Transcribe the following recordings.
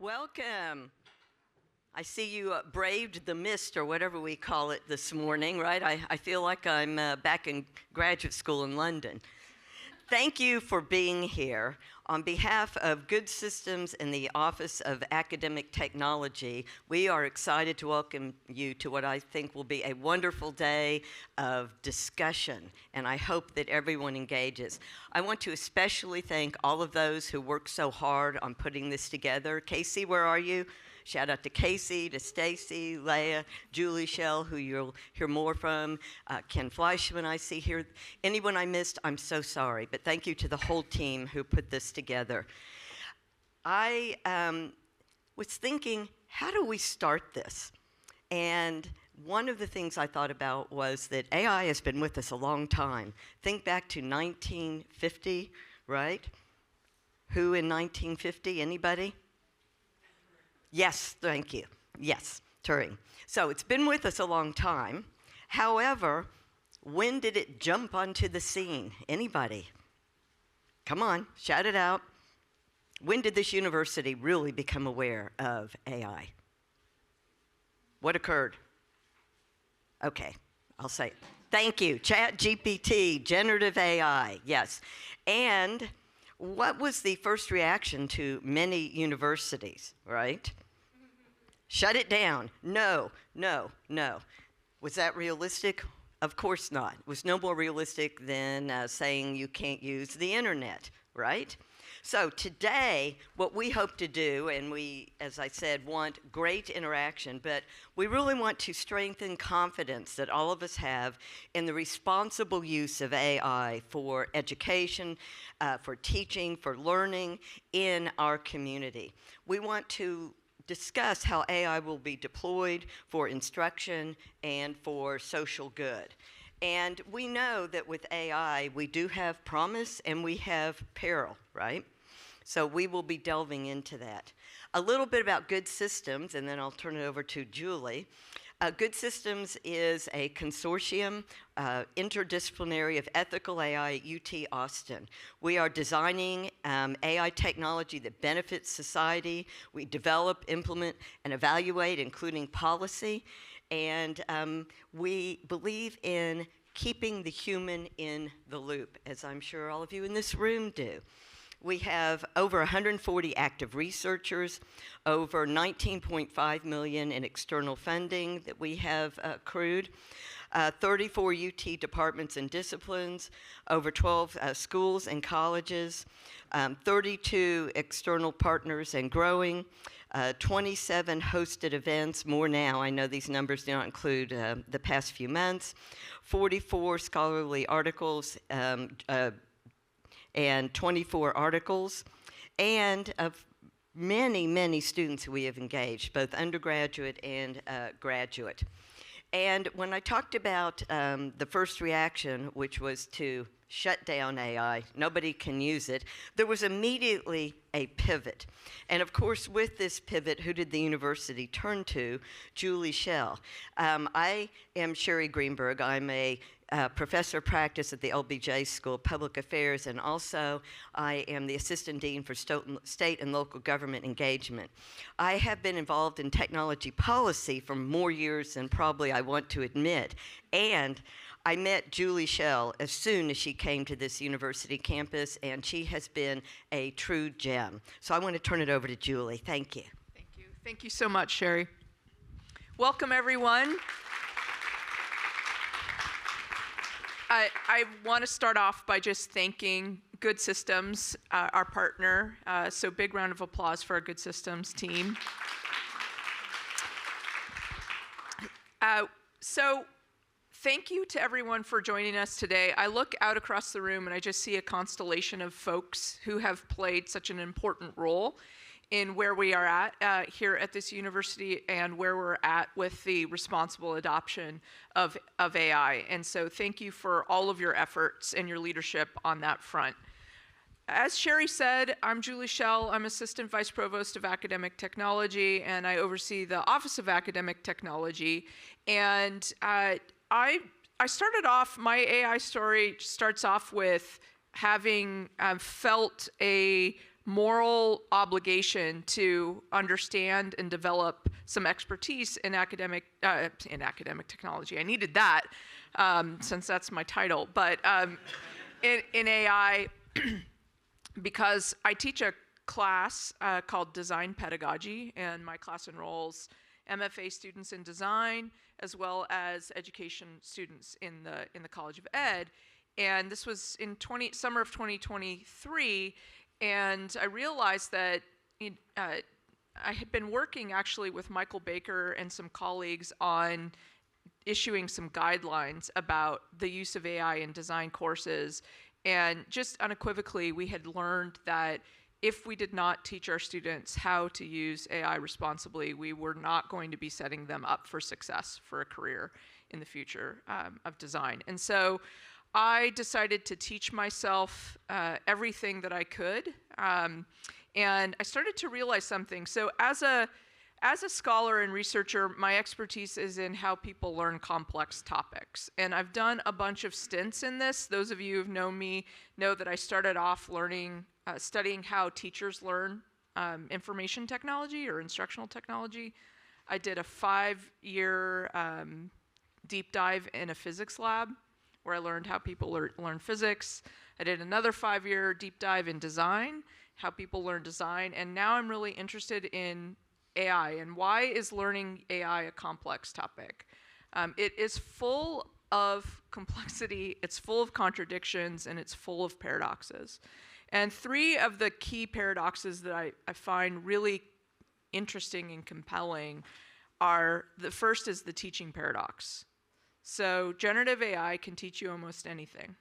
Welcome. I see you braved the mist or whatever we call it this morning, right? I feel like I'm back in graduate school in London. Thank you for being here. On behalf of Good Systems and the Office of Academic Technology, we are excited to welcome you to what I think will be a wonderful day of discussion, and I hope that everyone engages. I want to especially thank all of those who worked so hard on putting this together. Casey, where are you? Shout out to Casey, to Stacy, Leah, Julie Shell, who you'll hear more from, Ken Fleischman I see here. Anyone I missed, I'm so sorry, but thank you to the whole team who put this together. I was thinking, how do we start this? And one of the things I thought about was that AI has been with us a long time. Think back to 1950, right? Who in 1950, anybody? Yes, thank you. Yes, Turing. So it's been with us a long time. However, when did it jump onto the scene? Anybody? Come on, shout it out. When did this university really become aware of AI? What occurred? Okay, I'll say it. Thank you. ChatGPT, generative AI, yes. And what was the first reaction to many universities, right? Shut it down. No, no, no. Was that realistic? Of course not. It was no more realistic than saying you can't use the internet, right? So today, what we hope to do, and we, as I said, want great interaction, but we really want to strengthen confidence that all of us have in the responsible use of AI for education, for teaching, for learning in our community. We want to discuss how AI will be deployed for instruction and for social good. And we know that with AI, we do have promise and we have peril, right? So we will be delving into that. A little bit about Good Systems, and then I'll turn it over to Julie. Good Systems is a consortium, interdisciplinary of ethical AI at UT Austin. We are designing AI technology that benefits society. We develop, implement, and evaluate, including policy. And we believe in keeping the human in the loop, as I'm sure all of you in this room do. We have over 140 active researchers, over 19.5 million in external funding that we have accrued, 34 UT departments and disciplines, over 12 schools and colleges, 32 external partners and growing, 27 hosted events, more now. I know these numbers do not include the past few months, 44 scholarly articles, and 24 articles, and of many, many students we have engaged, both undergraduate and graduate. And when I talked about the first reaction, which was to shut down AI, nobody can use it, there was immediately a pivot. And of course, with this pivot, who did the university turn to? Julie Shell. I am Sherry Greenberg. I'm a professor of practice at the LBJ School of Public Affairs, and also I am the Assistant Dean for State and Local Government Engagement. I have been involved in technology policy for more years than probably I want to admit, and I met Julie Shell as soon as she came to this university campus, and she has been a true gem. So I want to turn it over to Julie. Thank you. Thank you. Thank you so much, Sherry. Welcome, everyone. I want to start off by just thanking Good Systems, our partner. So big round of applause for our Good Systems team. So thank you to everyone for joining us today. I look out across the room and I just see a constellation of folks who have played such an important role in where we are at here at this university and where we're at with the responsible adoption of AI. And so thank you for all of your efforts and your leadership on that front. As Sherry said, I'm Julie Shell. I'm Assistant Vice Provost of Academic Technology, and I oversee the Office of Academic Technology. And I started off, my AI story starts off with having felt a moral obligation to understand and develop some expertise in academic technology. I needed that since that's my title, but in AI, because I teach a class called Design Pedagogy, and my class enrolls MFA students in design as well as education students in the College of Ed. And this was in summer of 2023, and I realized that I had been working actually with Michael Baker and some colleagues on issuing some guidelines about the use of AI in design courses. And just unequivocally, we had learned that if we did not teach our students how to use AI responsibly, we were not going to be setting them up for success for a career in the future of design. And so I decided to teach myself everything that I could. And I started to realize something. So as a scholar and researcher, my expertise is in how people learn complex topics. And I've done a bunch of stints in this. Those of you who've known me know that I started off studying how teachers learn information technology or instructional technology. I did a 5-year deep dive in a physics lab where I learned how people learn physics. I did another 5-year deep dive in design, how people learn design. And now I'm really interested in AI. And why is learning AI a complex topic? It is full of complexity, it's full of contradictions, and it's full of paradoxes. And 3 of the key paradoxes that I find really interesting and compelling are, the first is the teaching paradox. So generative AI can teach you almost anything,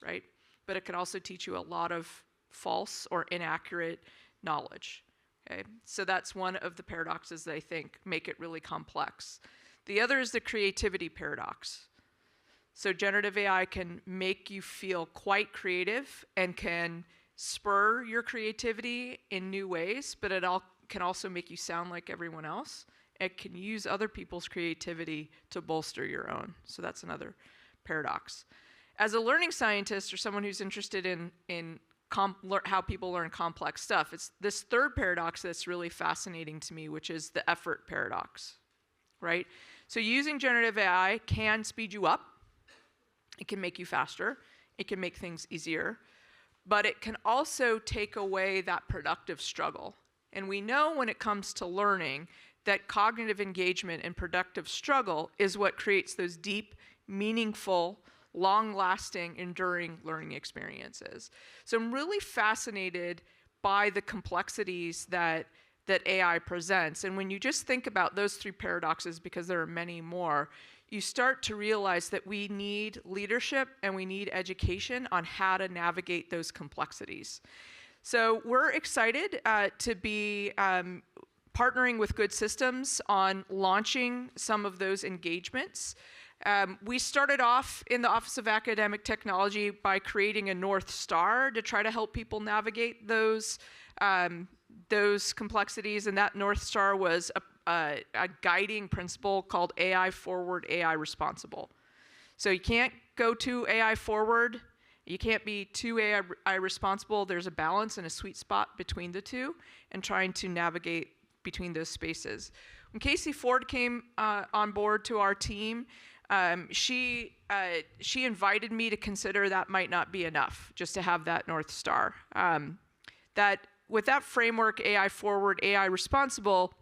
right? But it can also teach you a lot of false or inaccurate knowledge. Okay? So that's one of the paradoxes that I think make it really complex. The other is the creativity paradox. So generative AI can make you feel quite creative and can spur your creativity in new ways, but it can also make you sound like everyone else. It can use other people's creativity to bolster your own. So that's another paradox. As a learning scientist or someone who's interested in how people learn complex stuff, it's this third paradox that's really fascinating to me, which is the effort paradox, right? So using generative AI can speed you up. It can make you faster. It can make things easier. But it can also take away that productive struggle. And we know when it comes to learning that cognitive engagement and productive struggle is what creates those deep, meaningful, long-lasting, enduring learning experiences. So I'm really fascinated by the complexities that AI presents. And when you just think about those 3 paradoxes, because there are many more, you start to realize that we need leadership and we need education on how to navigate those complexities. So we're excited to be partnering with Good Systems on launching some of those engagements. We started off in the Office of Academic Technology by creating a North Star to try to help people navigate those complexities, and that North Star was a guiding principle called AI Forward, AI Responsible. So you can't go too AI forward, you can't be too AI responsible. There's a balance and a sweet spot between the two, and trying to navigate between those spaces. When Casey Ford came on board to our team, she invited me to consider that might not be enough, just to have that North Star. That with that framework, AI Forward, AI Responsible,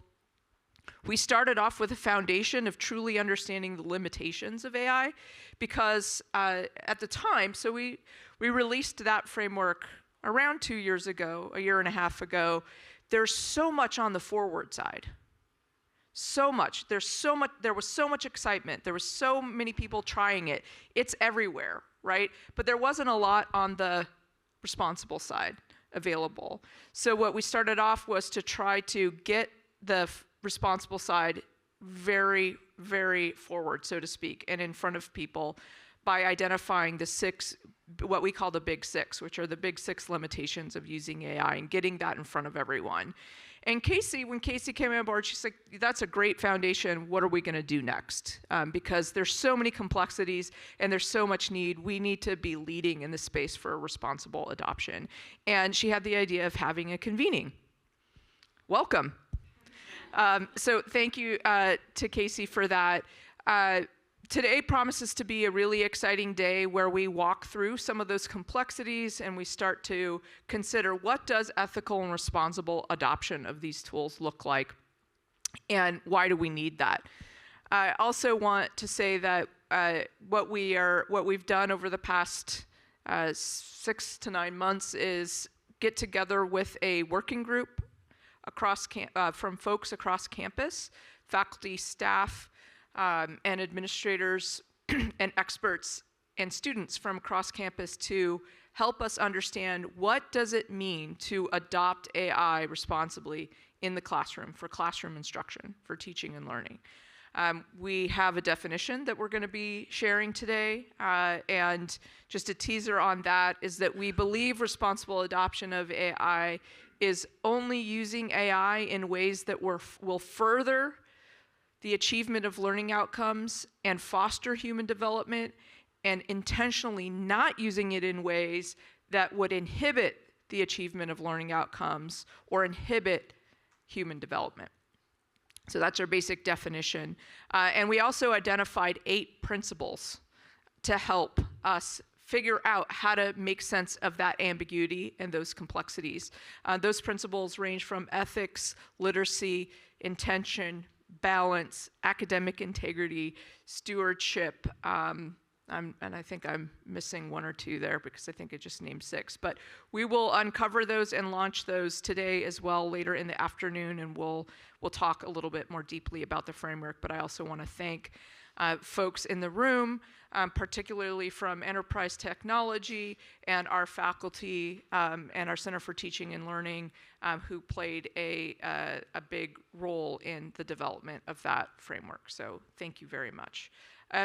we started off with a foundation of truly understanding the limitations of AI, because at the time, so we released that framework around 2 years ago, a year and a half ago. There's so much on the forward side. So much. There was so much excitement. There was so many people trying it. It's everywhere, right? But there wasn't a lot on the responsible side available. So what we started off was to try to get the responsible side very, very forward, so to speak, and in front of people by identifying the 6, what we call the big 6, which are the big 6 limitations of using AI, and getting that in front of everyone. And Casey, when Casey came on board, she's like, that's a great foundation. What are we going to do next? Because there's so many complexities and there's so much need. We need to be leading in this space for responsible adoption. And she had the idea of having a convening. Welcome. So thank you to Casey for that. Today promises to be a really exciting day where we walk through some of those complexities and we start to consider what does ethical and responsible adoption of these tools look like and why do we need that. I also want to say that what we've done over the past 6 to 9 months is get together with a working group from folks across campus, faculty, staff, and administrators and experts and students from across campus to help us understand what does it mean to adopt AI responsibly in the classroom, for classroom instruction, for teaching and learning. We have a definition that we're going to be sharing today, and just a teaser on that is that we believe responsible adoption of AI is only using AI in ways that will further the achievement of learning outcomes and foster human development, and intentionally not using it in ways that would inhibit the achievement of learning outcomes or inhibit human development. So that's our basic definition. And we also identified 8 principles to help us figure out how to make sense of that ambiguity and those complexities. Those principles range from ethics, literacy, intention, balance, academic integrity, stewardship, and I think I'm missing 1 or 2 there because I think it just named 6. But we will uncover those and launch those today as well later in the afternoon, and we'll talk a little bit more deeply about the framework. But I also want to thank folks in the room, particularly from Enterprise Technology and our faculty and our Center for Teaching and Learning, who played a big role in the development of that framework. So thank you very much.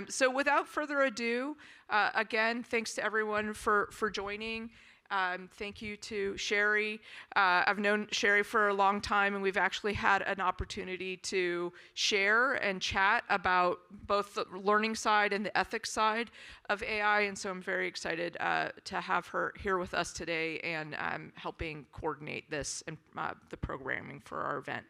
So without further ado, again, thanks to everyone for joining. Thank you to Sherry. I've known Sherry for a long time, and we've actually had an opportunity to share and chat about both the learning side and the ethics side of AI, and so I'm very excited to have her here with us today and helping coordinate this and the programming for our event.